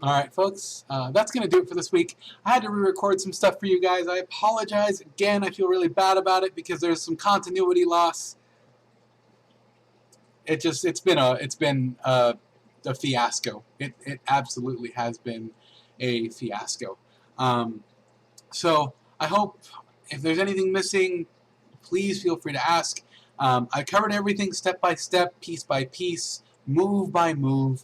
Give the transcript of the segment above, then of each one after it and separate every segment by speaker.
Speaker 1: Alright, folks, that's going to do it for this week. I had to re-record some stuff for you guys. I apologize. Again, I feel really bad about it because there's some continuity loss. It's been a fiasco. It absolutely has been a fiasco. So I hope if there's anything missing, please feel free to ask. I covered everything step by step, piece by piece, move by move.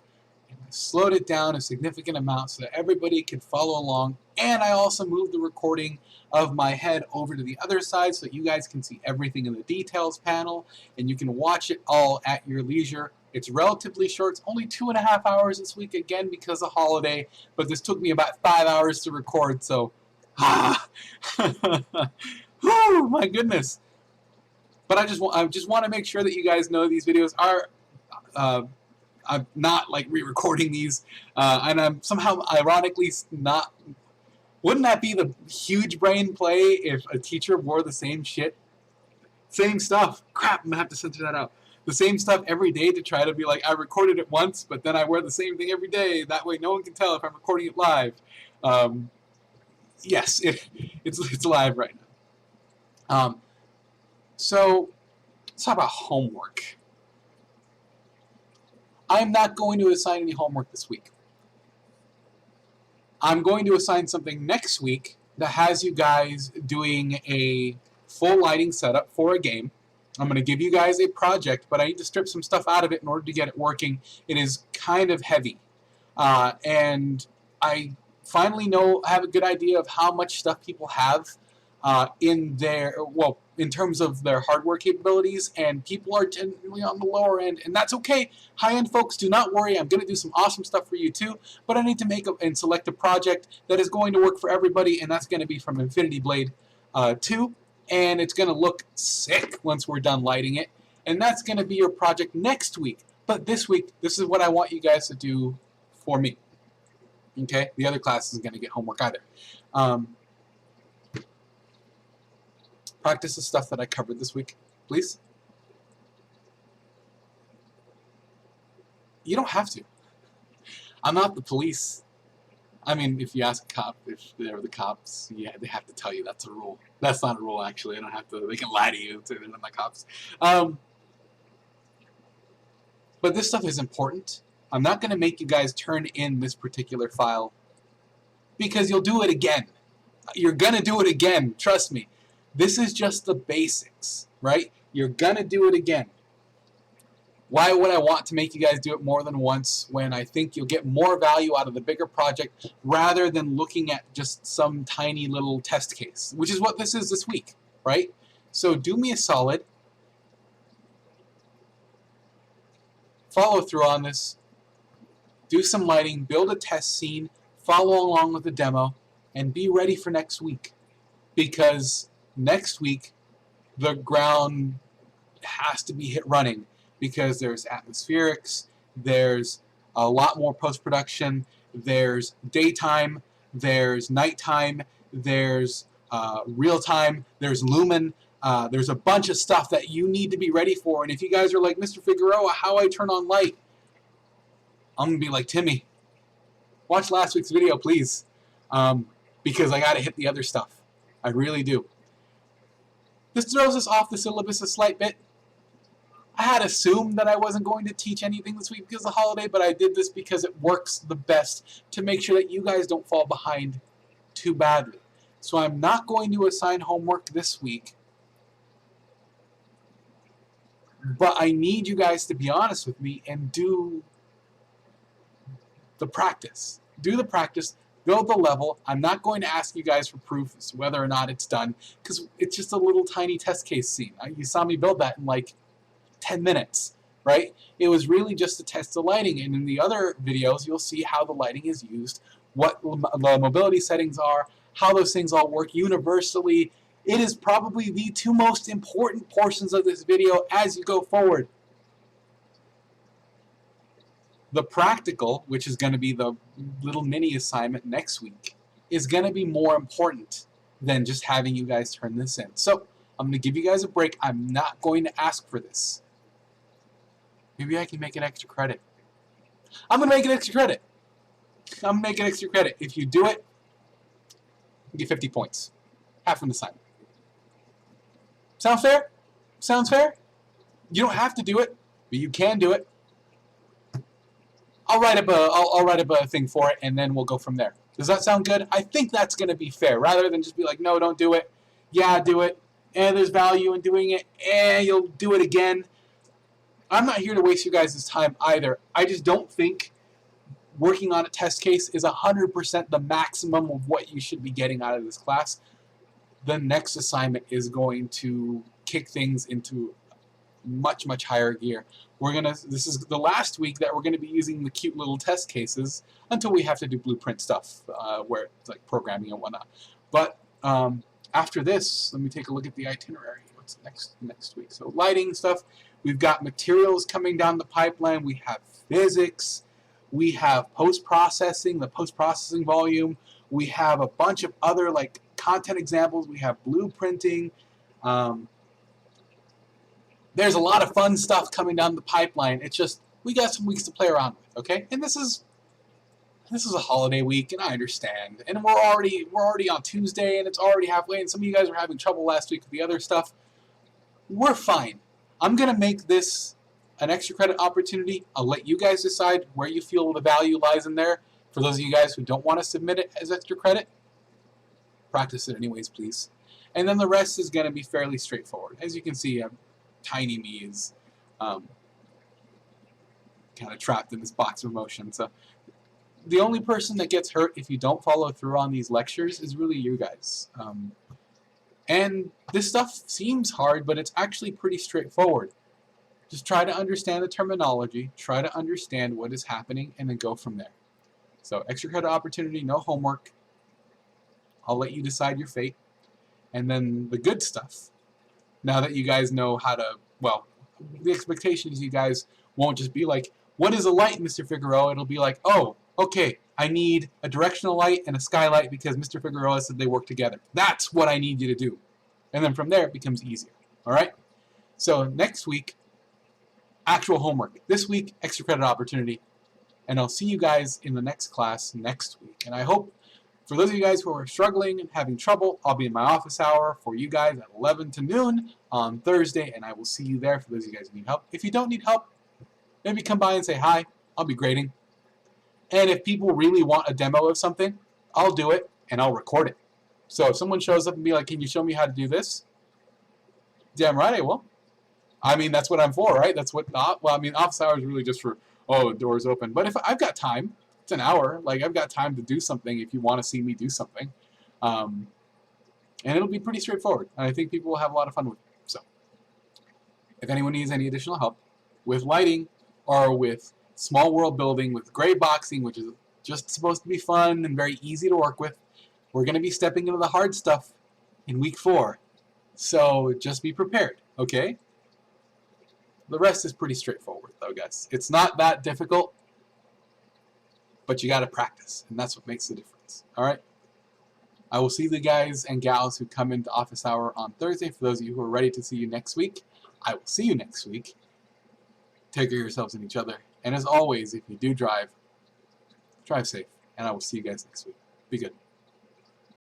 Speaker 1: Slowed it down a significant amount so that everybody could follow along, and I also moved the recording of my head over to the other side so that you guys can see everything in the details panel and you can watch it all at your leisure. It's relatively short. It's only 2.5 hours this week, again because of holiday, but this took me about 5 hours to record, so whew, my goodness. But I just want to make sure that you guys know these videos are I'm not like re-recording these, and I'm somehow ironically not. Wouldn't that be the huge brain play if a teacher wore the same shit, same stuff? Crap, I'm gonna have to censor that out. The same stuff every day to try to be like I recorded it once, but then I wear the same thing every day. That way, no one can tell if I'm recording it live. Yes, it's live right now. So let's talk about homework. I'm not going to assign any homework this week. I'm going to assign something next week that has you guys doing a full lighting setup for a game. I'm going to give you guys a project, but I need to strip some stuff out of it in order to get it working. It is kind of heavy. And I finally have a good idea of how much stuff people have in terms of their hardware capabilities, and people are generally on the lower end, and that's okay. High-end folks, do not worry. I'm going to do some awesome stuff for you too, but I need to make and select a project that is going to work for everybody, and that's going to be from Infinity Blade 2, and it's going to look sick once we're done lighting it, and that's going to be your project next week. But this week, this is what I want you guys to do for me. Okay? The other class isn't going to get homework either. Practice the stuff that I covered this week, please. You don't have to. I'm not the police. I mean, if you ask a cop if they're the cops, yeah, they have to tell you that's a rule. That's not a rule, actually. They don't have to. They can lie to you and say they're not the cops. But this stuff is important. I'm not going to make you guys turn in this particular file because you'll do it again. You're going to do it again. Trust me. This is just the basics, right? You're going to do it again. Why would I want to make you guys do it more than once when I think you'll get more value out of the bigger project rather than looking at just some tiny little test case, which is what this is this week, right? So do me a solid. Follow through on this. Do some lighting, build a test scene, follow along with the demo, and be ready for next week. Because next week, the ground has to be hit running because there's atmospherics, there's a lot more post-production, there's daytime, there's nighttime, there's real-time, there's lumen, there's a bunch of stuff that you need to be ready for. And if you guys are like, Mr. Figueroa, how do I turn on light? I'm going to be like, Timmy, watch last week's video, please, because I got to hit the other stuff. I really do. This throws us off the syllabus a slight bit. I had assumed that I wasn't going to teach anything this week because of the holiday, but I did this because it works the best to make sure that you guys don't fall behind too badly. So I'm not going to assign homework this week, but I need you guys to be honest with me and do the practice. Do the practice. Build the level. I'm not going to ask you guys for proof as to whether or not it's done because it's just a little tiny test case scene. You saw me build that in like 10 minutes, right? It was really just to test the lighting, and in the other videos you'll see how the lighting is used, what the mobility settings are, how those things all work universally. It is probably the two most important portions of this video as you go forward. The practical, which is going to be the little mini assignment next week, is going to be more important than just having you guys turn this in. So I'm going to give you guys a break. I'm not going to ask for this. Maybe I can make an extra credit. I'm going to make an extra credit. I'm making extra credit. If you do it, you get 50 points. Half an assignment. Sound fair? Sounds fair? You don't have to do it, but you can do it. I'll write up a thing for it, and then we'll go from there. Does that sound good? I think that's going to be fair, rather than just be like, no, don't do it. Yeah, do it. And there's value in doing it, and you'll do it again. I'm not here to waste you guys' time either. I just don't think working on a test case is 100% the maximum of what you should be getting out of this class. The next assignment is going to kick things into much, much higher gear. This is the last week that we're gonna be using the cute little test cases until we have to do blueprint stuff, where it's like programming and whatnot. But after this, let me take a look at the itinerary. What's next week? So lighting stuff. We've got materials coming down the pipeline. We have physics. We have post-processing, the post-processing volume. We have a bunch of other like content examples. We have blueprinting. There's a lot of fun stuff coming down the pipeline. It's just we got some weeks to play around with, okay? And this is a holiday week, and I understand. And we're already on Tuesday, and it's already halfway. And some of you guys were having trouble last week with the other stuff. We're fine. I'm gonna make this an extra credit opportunity. I'll let you guys decide where you feel the value lies in there. For those of you guys who don't want to submit it as extra credit, practice it anyways, please. And then the rest is going to be fairly straightforward. As you can see, Tiny Me is kind of trapped in this box of emotion. So the only person that gets hurt if you don't follow through on these lectures is really you guys. And this stuff seems hard, but it's actually pretty straightforward. Just try to understand the terminology, try to understand what is happening, and then go from there. So extra credit opportunity, no homework. I'll let you decide your fate. And then the good stuff, now that you guys know how to, well, the expectation is you guys won't just be like, what is a light, Mr. Figueroa? It'll be like, oh, okay, I need a directional light and a skylight because Mr. Figueroa said they work together. That's what I need you to do. And then from there, it becomes easier. All right? So next week, actual homework. This week, extra credit opportunity. And I'll see you guys in the next class next week. And I hope, for those of you guys who are struggling and having trouble, I'll be in my office hour for you guys at 11 to noon on Thursday, and I will see you there for those of you guys who need help. If you don't need help, maybe come by and say hi. I'll be grading. And if people really want a demo of something, I'll do it, and I'll record it. So if someone shows up and be like, can you show me how to do this? Damn right I will. I mean, that's what I'm for, right? That's what, well, I mean, office hours is really just for, oh, the door's open. But if I've got time, it's an hour. Like, I've got time to do something if you want to see me do something. And it'll be pretty straightforward. And I think people will have a lot of fun with it. So, if anyone needs any additional help with lighting or with small world building, with gray boxing, which is just supposed to be fun and very easy to work with, we're going to be stepping into the hard stuff in week 4. So, just be prepared, okay? The rest is pretty straightforward, though, guys. It's not that difficult, but you got to practice, and that's what makes the difference. All right? I will see the guys and gals who come into office hour on Thursday. For those of you who are ready to see you next week, I will see you next week. Take care of yourselves and each other. And as always, if you do drive safe, and I will see you guys next week. Be good.